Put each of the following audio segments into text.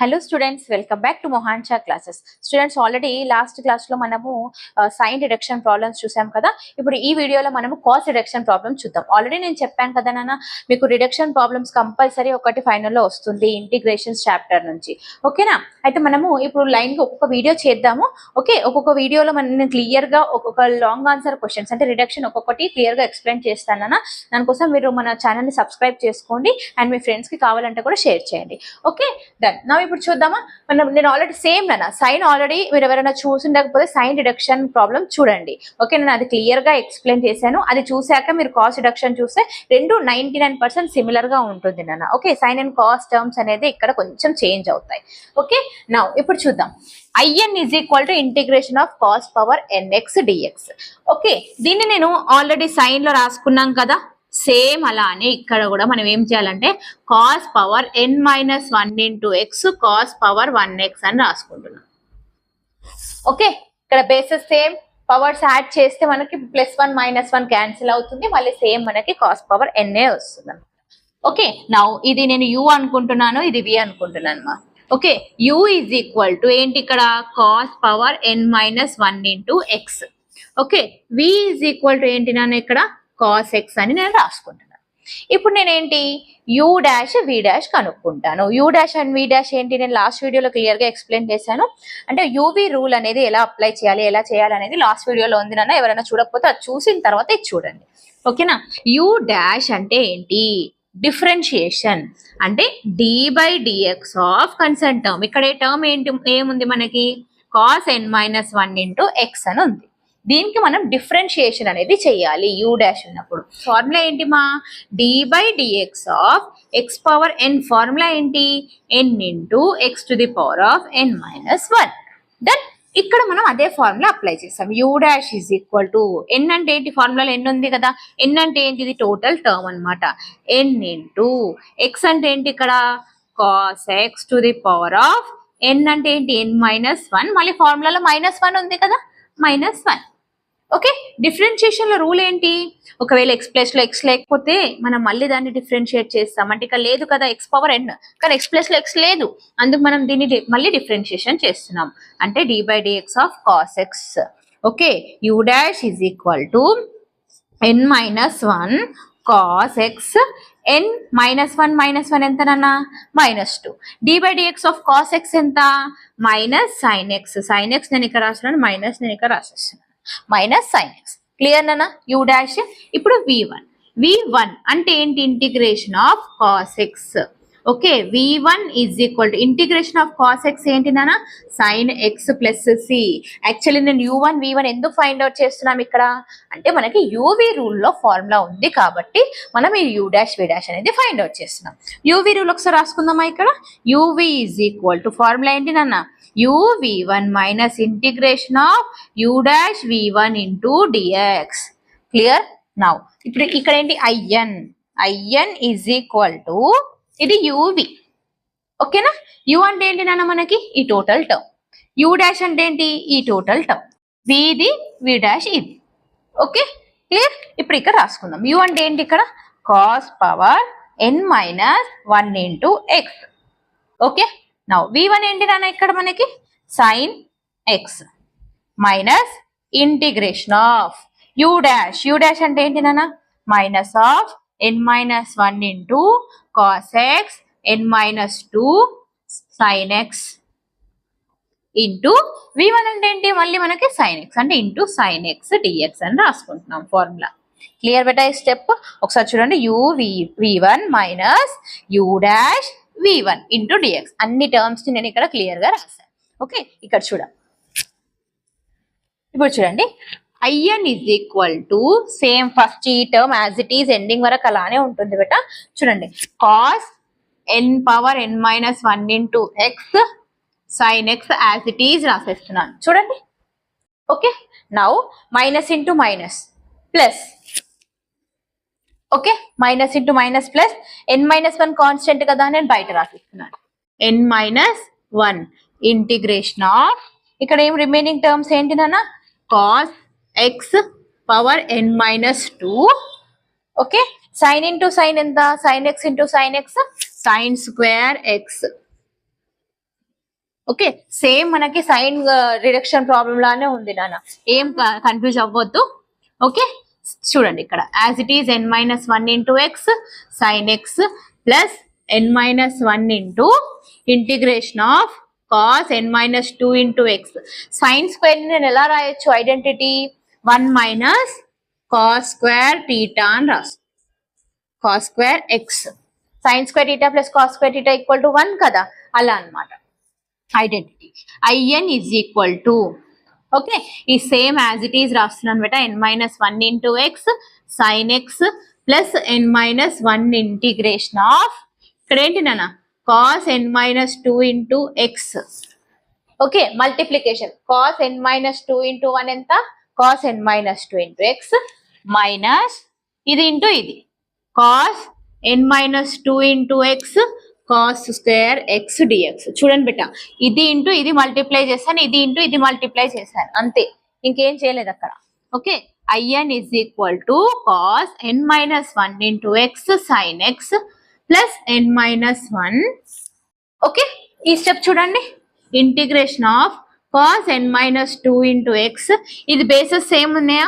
Hello students, welcome back to Mohansha classes. Students, already last class లో మనము sign deduction problems చూసాం కదా. ఇప్పుడు ఈ వీడియోలో మనము కాస్ రిడక్షన్ ప్రాబ్లమ్స్ చూద్దాం. ఆల్రెడీ నేను చెప్పాను కదా నాన్న, మీకు రిడక్షన్ ప్రాబ్లమ్స్ కంపల్సరీ ఒకటి ఫైనల్లో వస్తుంది ఇంటిగ్రేషన్స్ చాప్టర్ నుంచి. ఓకేనా? అయితే మనము ఇప్పుడు లైన్ గా ఒక్కొక్క వీడియో చేద్దాము. ఓకే, ఒక్కొక్క వీడియోలో నేను క్లియర్ గా ఒక్కొక్క లాంగ్ ఆన్సర్ క్వశ్చన్స్ అంటే రిడక్షన్ ఒక్కొక్కటి క్లియర్ గా ఎక్స్ప్లెయిన్ చేస్తానన్నా. దానికోసం మీరు మన ఛానల్ ని సబ్స్క్రైబ్ చేసుకోండి అండ్ మీ ఫ్రెండ్స్ కి కావాలంటే కూడా షేర్ చేయండి. Okay done. నా ఇప్పుడు చూద్దామా. నేను ఆల్రెడీ సేమ్ నాన్న సైన్ ఆల్రెడీ మీరు ఎవరైనా చూసిండకపోతే సైన్ డిడక్షన్ ప్రాబ్లం చూడండి. ఓకే, నేను అది క్లియర్ గా ఎక్స్ప్లెయిన్ చేశాను. అది చూశాక మీరు కాస్ డిడక్షన్ చూస్తే రెండు 99% సిమిలర్ గా ఉంటుంది నాన్న. Okay, sine and cos terms అనేది ఇక్కడ కొంచెం చేంజ్ అవుతాయి. ఓకే, నా ఇప్పుడు చూద్దాం. IN is equal to integration of cos power nx dx. Okay, దీన్ని నేను ఆల్రెడీ సైన్ లో రాసుకున్నాం కదా. సేమ్ అలానే ఇక్కడ కూడా మనం ఏం చేయాలంటే cos power n-1 into x cos power 1x అని రాసుకుంటున్నాం. ఓకే, ఇక్కడ బేసెస్ సేమ్, పవర్స్ యాడ్ చేస్తే మనకి +1 -1 క్యాన్సిల్ అవుతుంది. మళ్ళీ సేమ్ మనకి కాస్ పవర్ n వస్తుంది. ఓకే, నౌ ఇది నేను u అనుకుంటున్నాను, ఇది v అనుకుంటున్నాను మా. Okay, u is equal to ఏంటి ఇక్కడ cos power n-1 into x. Okay, v is equal to ఏంటి నాన్న ఇక్కడ కాస్ ఎక్స్ అని నేను రాసుకుంటున్నాను. ఇప్పుడు నేనేంటి u డాష్ v డాష్ కనుక్కుంటాను. u dash and v dash ఏంటి నేను లాస్ట్ వీడియోలో క్లియర్ గా ఎక్స్ప్లెయిన్ చేశాను. అంటే uv రూల్ అనేది ఎలా అప్లై చేయాలి, ఎలా చేయాలి అనేది లాస్ట్ వీడియోలో ఉంది నాన్న. ఎవరైనా చూడకపోతే అది చూసిన తర్వాత ఇది చూడండి. ఓకేనా? u డాష్ అంటే ఏంటి డిఫరెన్షియేషన్ అంటే d/dx ఆఫ్ కన్సర్న్ టర్మ్. ఇక్కడ ఏ టర్మ్ ఏముంది మనకి కాస్ n-1 ఇంటూ ఎక్స్ అని ఉంది. దీనికి మనం డిఫరెన్షియేషన్ అనేది చేయాలి u డాష్ ఉన్నప్పుడు. ఫార్ములా ఏంటి మా d/dx of x power n. Formula ఏంటి n into x to the power of n-1. Then ఇక్కడ మనం అదే ఫార్ములా అప్లై చేస్తాం. u dash is equal to n అంటే ఏంటి, ఫార్ములాలో n ఉంది కదా. n అంటే ఏంటిది టోటల్ టర్మ్ అనమాట. n ఇంటూ x అంటే ఏంటి ఇక్కడ cos x to the power of n అంటే ఏంటి n-1. మళ్ళీ ఫార్ములాలో -1 ఉంది కదా, -1. ఓకే, డిఫరెన్షియేషన్ లో రూల్ ఏంటి, ఒకవేళ x ప్లస్ లో x లేకపోతే మనం మళ్ళీ దాన్ని డిఫరెన్షియేట్ చేస్తాం. అంటే ఇక్కడ లేదు కదా x పవర్ n, కానీ x ప్లస్ లో x లేదు, అందుకు మనం దీన్ని మళ్ళీ డిఫరెన్షియేషన్ చేస్తున్నాం. అంటే d/dx of cos x. Okay, u dash is equal to n-1 cos x. n-1 ఎంతనన్నా -2. d/dx of cos x ఎంత -sin x. sin x నేను ఇక్కడ రాస్తున్నాను, మైనస్ నేను ఇక్కడ రాసేస్తున్నాను, -sin x. క్లియర్ నాన్న u డాష్. ఇప్పుడు v1 అంటే ఏంటి integration of cos x. Okay, v1 is equal to integration of cos x ఏంటి నాన్న sin x plus c. Actually నేను u1 v1 ఎందుకు ఫైండ్ అవుట్ చేస్తున్నాం ఇక్కడ అంటే మనకి uv రూల్లో ఫార్ములా ఉంది కాబట్టి మనం ఈ u డాష్ v డాష్ అనేది ఫైండ్ అవుట్ చేస్తున్నాం. uv రూల్ ఒకసారి రాసుకుందామా. ఇక్కడ uv is equal to formula ఏంటి నాన్న uv1 minus integration of u dash v1 into dx. Clear? Now ఇప్పుడు ఇక్కడ ఏంటి IN ఈజ్ ఈక్వల్ టు ఇది uv. ఓకేనా? u అంటే ఏంటి నాన్న మనకి ఈ టోటల్ టర్మ్, u డాష్ అంటే ఏంటి ఈ టోటల్ టర్మ్, v ఇది v డాష్ ఇది. Okay, clear? ఇప్పుడు ఇక్కడ రాసుకుందాం. u అంటే ఏంటి ఇక్కడ cos power n-1 into x. Okay, now v1 ఏంటి నాన్న ఇక్కడ మనకి sin x minus integration of u dash అంటే ఏంటి నాన్న minus of n-1 into cos x n-2 sin x into v1 అంటే ఏంటి మళ్ళీ మనకి sin x అంటే ఇంటూ sin x dx అని రాసుకుంటున్నాం ఫార్ములా. క్లియర్ బెటా ఈ స్టెప్? ఒకసారి చూడండి, v1 minus u dash v1 into dx. అన్ని టర్మ్స్ ని నేను ఇక్కడ క్లియర్ గా రాశాను. ఓకే, ఇక్కడ చూడండి. ఇప్పుడు చూడండి, IN is equal to same first ఈ term as it is ending వరకు అలానే ఉంటుంది బెట. చూడండి, cos n power n-1 into x sin x as it is రాసేస్తున్నాను. చూడండి. Okay, now minus into minus plus. Okay, minus into minus plus n-1 constant కదా, నేను బయట రాసిస్తున్నాను. n-1 ఇంటిగ్రేషన్ ఆఫ్ ఇక్కడ ఏం రిమైనింగ్ టర్మ్స్ ఏంటి నాన్న cos x power n-2. Okay, sine into sine ఎంత sin x into sin x sin square x okay, same మనకి sine reduction problem లానే ఉంది నాన్న, ఏం కన్ఫ్యూజ్ అవ్వద్దు. ఓకే, చూడండి ఇక్కడ as it is n-1 into x sine x plus n-1 into integration of cos n-2 into x. Sine square నేను ఎలా రాయొచ్చు, identity 1 minus cos square theta అని రాసు, cos square x sine square theta plus cos square theta equal to 1 కదా, అలా అన్నమాట identity. IN is equal to, okay, ఈ same as it is రాస్తున్నాను బేట, n-1 into x sine x plus n-1 integration of, ఇక్కడ ఏంటి నాన్న cos n-2 into x. Okay, multiplication cos n-2 into 1 ఎంత, cos n-2 into x minus ఇది into ఇది cos n-2 into x cos square x dx. చూడండి బిడ్డ, ఇది into ఇది మల్టిప్లై చేశాను, ఇది ఇంటూ ఇది మల్టిప్లై చేశాను, అంతే, ఇంకేం చేయలేదు అక్కడ. Okay, IN is equal to cos n-1 into x sine x plus n-1. Okay, ఈ స్టెప్ చూడండి, integration of cos n-2 into X. ఇది బేసెస్ సేమ్ ఉన్నాయా,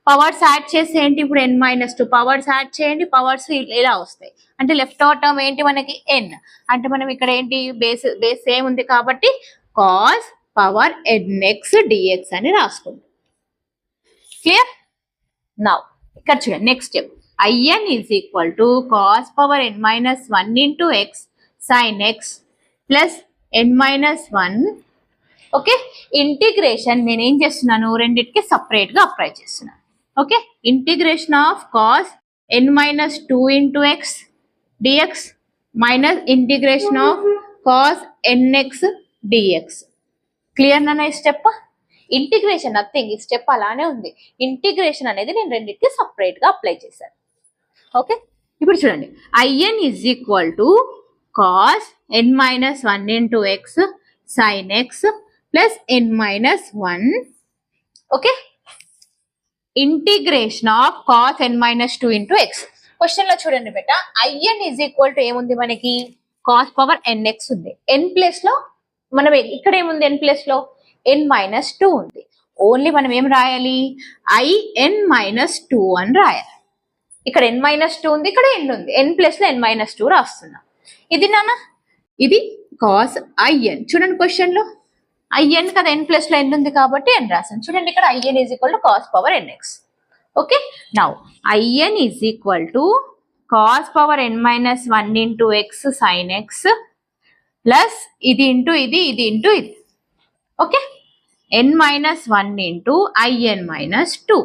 పవర్స్ యాడ్ చేసి ఏంటి ఇప్పుడు n-2 పవర్స్ యాడ్ చేయండి, పవర్స్ ఇలా వస్తాయి అంటే లెఫ్ట్ ఓవర్ టర్మ్ ఏంటి మనకి n, అంటే మనం ఇక్కడ ఏంటి బేస్ సేమ్ ఉంది కాబట్టి కాస్ పవర్ nx dx అని రాసుకుంటాం. క్లియర్? నౌ ఇక్కడ చూడండి next step, IN is equal to cos power n-1 into x sine x plus n-1. Okay, integration నేను ఏం చేస్తున్నాను, రెండింటికి సపరేట్ గా అప్లై చేస్తున్నాను. Okay, integration of cos n-2 into x dx minus integration of cos nx dx. Clear నాన్న ఈ step? Integration nothing, ఈ step అలానే ఉంది, ఇంటిగ్రేషన్ అనేది నేను రెండింటికి సపరేట్ గా అప్లై చేశాను. ఓకే, ఇప్పుడు చూడండి IN is equal to cos n-1 into x sine x plus n-1. Okay, integration of cos n-2 into X. Question లో చూడండి బేట, IN ఈజ్ ఈక్వల్ టు ఏముంది మనకి, కాస్ పవర్ nx ఉంది, n ప్లేస్ లో మనం ఇక్కడ ఏముంది, n ప్లేస్ లో n-2 ఉంది, ఓన్లీ మనం ఏం రాయాలి, IN-2 అని రాయాలి. ఇక్కడ n-2 ఉంది, ఇక్కడ n ఉంది, n ప్లేస్ లో n-2 రాస్తున్నాం. ఇది నాన్న, ఇది కాస్ IN. చూడండి క్వశ్చన్ లో IN కదా, n ప్లస్ లో n ఉంది కాబట్టి n రాసాను. చూడండి ఇక్కడ IN is equal to cos power nx. Okay, now IN is equal to cos power n-1 into x sine x plus ఇది ఇంటూ ఇది, ఇది ఇంటూ ఇది. Okay, n-1 into IN-2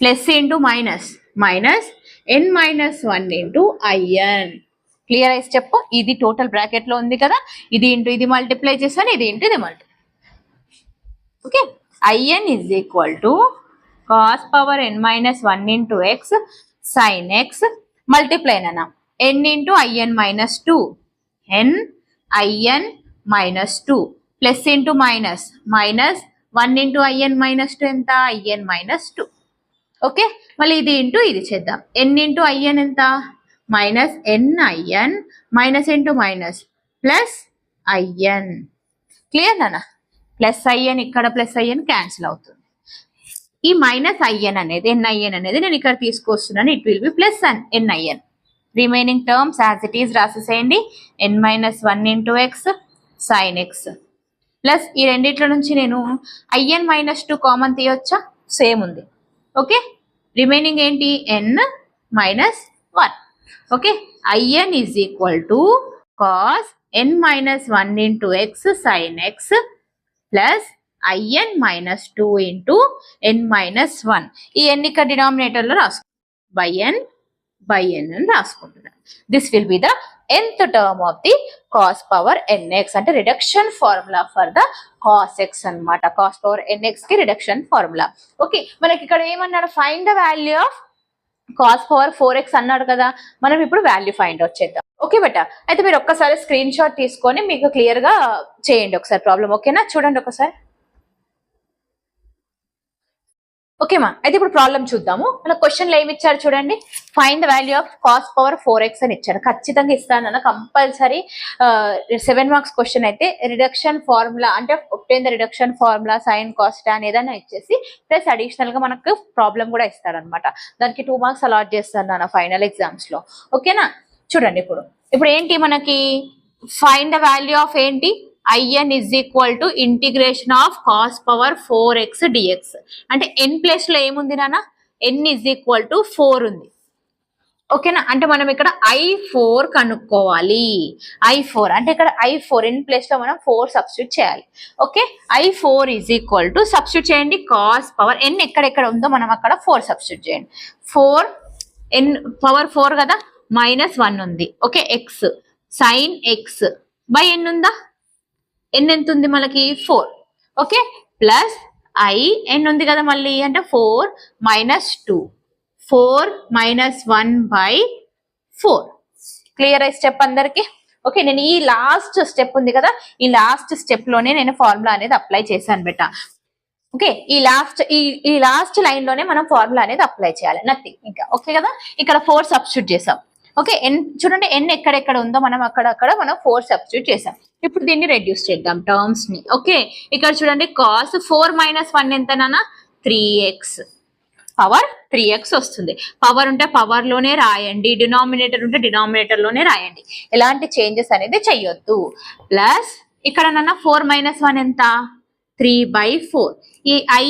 plus into minus minus n-1 into IN. Clear అయి step, ఇది total bracket లో ఉంది కదా, ఇది ఇంటూ ఇది మల్టిప్లై చేశాను, ఇది ఇంటూ ఇది multiply. Okay, IN is equal to cos power n-1 into x sine X multiply అన్న n into IN-2 n-IN-2 plus into minus minus 1 into IN-2 ఎంత, IN-2. ఓకే, మళ్ళీ ఇది ఇంటూ ఇది చేద్దాం, n ఇంటూ IN ఎంత, minus n-IN minus into minus plus IN. Clear నాన్న, plus IN ఇక్కడ plus IN cancel అవుతుంది, ఈ మైనస్ IN అనేది n-IN అనేది నేను ఇక్కడ తీసుకొస్తున్నాను, it will be plus n-IN. Remaining terms as it is రాసేసేయండి, n-1 into x sine x plus ఈ రెండిట్లో నుంచి నేను IN-2 కామన్ తీయొచ్చా, సేమ్ ఉంది. ఓకే, రిమైనింగ్ ఏంటి n-1. Okay, IN is equal to cos n-1 into x sine x plus IN-2 into n-1. ఈ n ఇక్కడ డినామినేటర్ లో రాసుకో, బై n అని రాసుకుంటున్నాను. This will be the nth term of the cos power nx, అంటే reduction formula for the cos x అన్నమాట. Cos power nx కి reduction formula. Okay, మనకి ఇక్కడ ఏమన్నాడు, find the value of cos power 4x అన్నాడు కదా, మనం ఇప్పుడు వాల్యూ ఫైండ్ అవుట్ చేద్దాం. ఓకే బెట, అయితే మీరు ఒక్కసారి స్క్రీన్ షాట్ తీసుకొని మీకు క్లియర్ గా చేయండి ఒకసారి ప్రాబ్లం. ఓకేనా, చూడండి ఒకసారి. ఓకే, ఓకేమా, అయితే ఇప్పుడు ప్రాబ్లం చూద్దాము. మన క్వశ్చన్లో ఏమి ఇచ్చారు చూడండి. Find the value of cos power 4x అని ఇచ్చారు. ఖచ్చితంగా ఇస్తానన్న కంపల్సరీ 7 మార్క్స్ క్వశ్చన్ అయితే రిడక్షన్ ఫార్ములా అంటే obtain the reduction formula sin cos tan ఏదైనా ఇచ్చేసి ప్లస్ అడిషనల్ గా మనకు ప్రాబ్లం కూడా ఇస్తాడనమాట. దానికి 2 మార్క్స్ అలాట్ చేస్తాను నాన్న ఫైనల్ ఎగ్జామ్స్ లో. ఓకేనా, చూడండి ఇప్పుడు ఏంటి మనకి ఫైండ్ ద వాల్యూ ఆఫ్ ఏంటి in is equal to integration of cos power 4x dx. అంటే n ప్లేస్ లో ఏముంది నాన్న, n is equal to 4 ఉంది. ఓకేనా, అంటే మనం ఇక్కడ I4 కనుక్కోవాలి. I4 అంటే ఇక్కడ I4 n ప్లేస్ లో మనం 4 సబ్స్టిట్యూట్ చేయాలి. Okay, I4 is equal to substitute చేయండి కాస్ పవర్ n ఎక్కడెక్కడ ఉందో మనం అక్కడ 4 సబ్స్టిట్యూట్ చేయండి. 4 n పవర్ 4 కదా, -1 ఉంది. Okay, x sin x by n ఉందా, n ఎంత ఉంది మనకి 4. ఓకే, ప్లస్ I n ఉంది కదా మళ్ళీ అంటే 4 - 2 4 - 1 బై 4. క్లియర్ అయ్యి స్టెప్ అందరికి. ఓకే, నేను ఈ లాస్ట్ స్టెప్ ఉంది కదా, ఈ లాస్ట్ స్టెప్ లోనే నేను ఫార్ములా అనేది అప్లై చేశాను బెట. ఓకే, ఈ లాస్ట్ లైన్ లోనే మనం ఫార్ములా అనేది అప్లై చేయాలి, నథింగ్ ఇంకా. ఓకే కదా, ఇక్కడ 4 సబ్స్టిట్యూట్ చేసాం. ఓకే, చూడండి n ఎక్కడెక్కడ ఉందో మనం అక్కడక్కడ మనం 4 సబ్స్టిట్యూట్ చేసాం. ఇప్పుడు దీన్ని రెడ్యూస్ చేద్దాం టర్మ్స్ ని. ఓకే, ఇక్కడ చూడండి కాస్ 4 - 1 ఎంత నాన్న 3x పవర్ 3x వస్తుంది. పవర్ ఉంటే పవర్ లోనే రాయండి, డినామినేటర్ ఉంటే డినామినేటర్ లోనే రాయండి, ఎలాంటి చేంజెస్ అనేది చెయ్యొద్దు. ప్లస్ ఇక్కడ నాన్న 4 - 1 ఎంత 3/4. ఈ I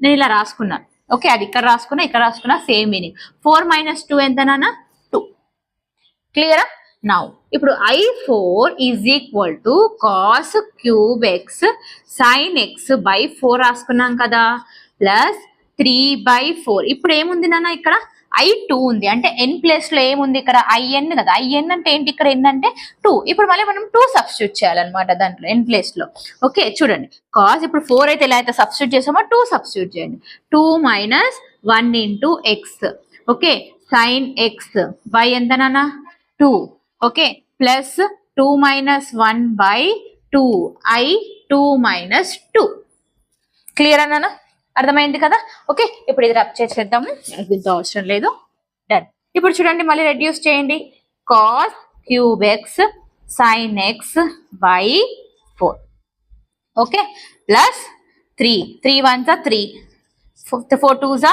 నేను ఇలా రాసుకున్నాను. ఓకే, అది ఇక్కడ రాసుకున్నా ఇక్కడ రాసుకున్నా సేమ్ మీనింగ్. 4 - 2 ఎంత నాన్న 2. క్లియరా? నౌ ఇప్పుడు I4 is equal to cos cube x sin x by 4 రాసుకున్నాం కదా, ప్లస్ 3/4. ఇప్పుడు ఏముంది నాన్న ఇక్కడ I2 ఉంది. అంటే n ప్లేస్ లో ఏముంది ఇక్కడ in కదా, in అంటే ఏంటి ఇక్కడ n అంటే 2. ఇప్పుడు మళ్ళీ మనం 2 సబ్స్టిట్యూట్ చేయాలన్నమాట దాంట్లో n ప్లేస్ లో. ఓకే, చూడండి కాస్ ఇప్పుడు 4 అయితే ఎలా అయితే సబ్స్టిట్యూట్ చేసామో 2 సబ్స్టిట్యూట్ చేయండి. 2 - 1 into x. Okay, sin x by ఎంత నాన్న 2. Okay, plus 2 - 1 by 2 I2 - 2. Clear అన్నా, అర్థమైంది కదా. ఓకే, ఇప్పుడు ఇది రబ్ చేసేద్దాము, దీంతో అవసరం లేదు. డన్. ఇప్పుడు చూడండి మళ్ళీ రెడ్యూస్ చేయండి. Cos cube X sine X by 4. Okay, plus 3 1s 3 4 2s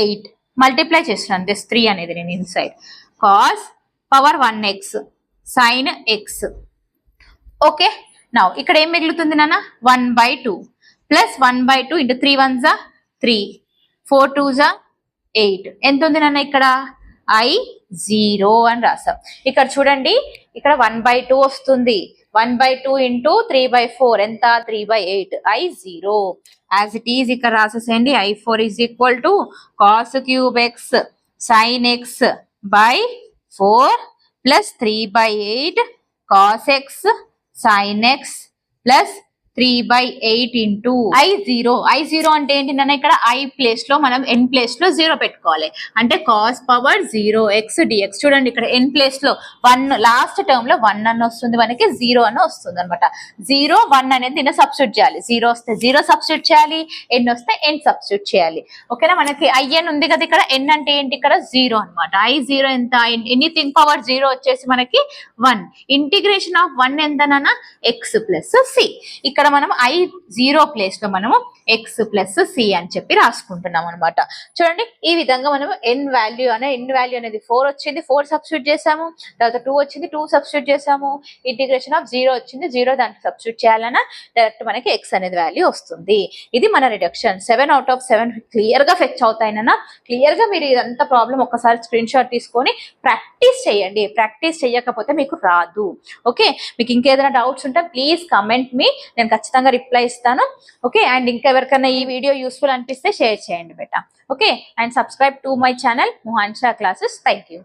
8. Multiply చేస్తున్నాను దిస్ 3 అనేది నేను inside. Cos power 1x sign X. Okay, now ఇక్కడ ఏం మిగులుతుంది నాన్న 1/2 ప్లస్ 1/2 ఇంటూ 3 1s 3 4 2s 8. ఎంత ఉంది నాన్న ఇక్కడ I0 అని రాసాం. ఇక్కడ చూడండి ఇక్కడ 1/2 వస్తుంది. 1/2 ఇంటూ 3/4 ఎంత 3/8 I0. యాజ్ ఇట్ ఈజ్ ఇక్కడ రాసేసేయండి. I4 is equal to cos cube X sine X by 4 plus 3/8 cos x sin x plus 3/8 into I0 అంటే ఏంటి నాన్న ఇక్కడ I ప్లేస్ లో మనం n ప్లేస్ లో 0 పెట్టుకోవాలి. అంటే కాస్ పవర్ 0x dx. చూడండి ఇక్కడ n ప్లేస్ లో 1 లాస్ట్ టర్మ్ లో 1 అని వస్తుంది, మనకి 0 అని వస్తుంది అనమాట. 0 1 అనేది దీన్ని సబ్స్టిట్యూట్ చేయాలి. 0 వస్తే 0 సబ్స్టిట్యూట్ చేయాలి, n వస్తే n సబ్స్టిట్యూట్ చేయాలి. ఓకేనా, మనకి in ఉంది కదా ఇక్కడ, n అంటే ఏంటి ఇక్కడ 0 అనమాట. I0 ఎంత ఎనీథింగ్ పవర్ 0 వచ్చేసి మనకి 1. ఇంటిగ్రేషన్ ఆఫ్ 1 ఎంత నాన్న x ప్లస్ c. ఇక్కడ మనం I0 ప్లేస్ లో మనము x ప్లస్ c అని చెప్పి రాసుకుంటున్నాం అనమాట. చూడండి ఈ విధంగా మనము n వాల్యూ అనేది 4 వచ్చింది, 4 సబ్స్టిట్యూట్ చేసాము. తర్వాత 2 వచ్చింది, 2 సబ్స్టిట్యూట్ చేసాము. ఇంటిగ్రేషన్ ఆఫ్ 0 వచ్చింది, 0 దానికి సబ్స్టిట్యూట్ చేయాలన్నా డైరెక్ట్ మనకి x అనేది వాల్యూ వస్తుంది. ఇది మన రిడక్షన్. 7 out of 7 క్లియర్ గా ఫెచ్ అవుతాయినా. క్లియర్ గా మీరు ఇదంతా ప్రాబ్లం ఒకసారి స్క్రీన్ షాట్ తీసుకొని ప్రాక్టీస్ చేయండి. ప్రాక్టీస్ చేయకపోతే మీకు రాదు. ఓకే, మీకు ఇంకేదైనా డౌట్స్ ఉంటే ప్లీజ్ కమెంట్ మీ, నేను ఖచ్చితంగా రిప్లై ఇస్తాను. ఓకే, అండ్ ఇంకెవరికైనా ఈ వీడియో యూస్ఫుల్ అనిపిస్తే షేర్ చేయండి బెటా. Okay, and subscribe to my channel Mohansha classes. Thank you.